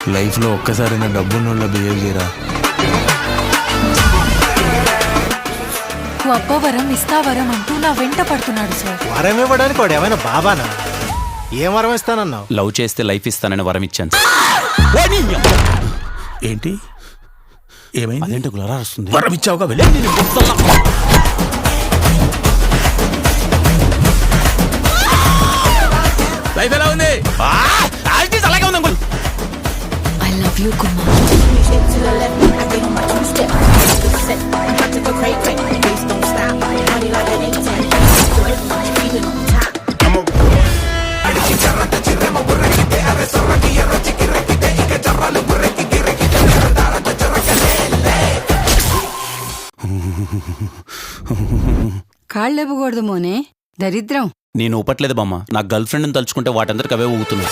లైఫ్లో ఒక్కసారి నా డబ్బున్నోళ్ళ బిహేవ్ చేయరా. నువ్వు అబ్బవరం ఇస్తావరం అంటూ నా వెంట పడుతున్నాడు సార్. వరం ఇవ్వడానికి వాడు ఏమైనా బాబానా? ఏం వరం ఇస్తానన్నావు? లవ్ చేస్తే లైఫ్ ఇస్తానని వరం ఇచ్చాను. ఏంటి ఏమైంది? అదేంటి గులరా వస్తుంది? వరం ఇచ్చావుగా వెళ్ళి. లైఫ్ ఎలా ఉంది? అలాగే ఉంది uncle. I love you Kumar. కాళ్ళెవ్వకూడదు మోనే, దరిద్రం. నేను ఊపట్లేదు బామ్మ, నా గర్ల్ ఫ్రెండ్ని తలుచుకుంటే వాటందరికి అవే ఊగుతున్నాయి.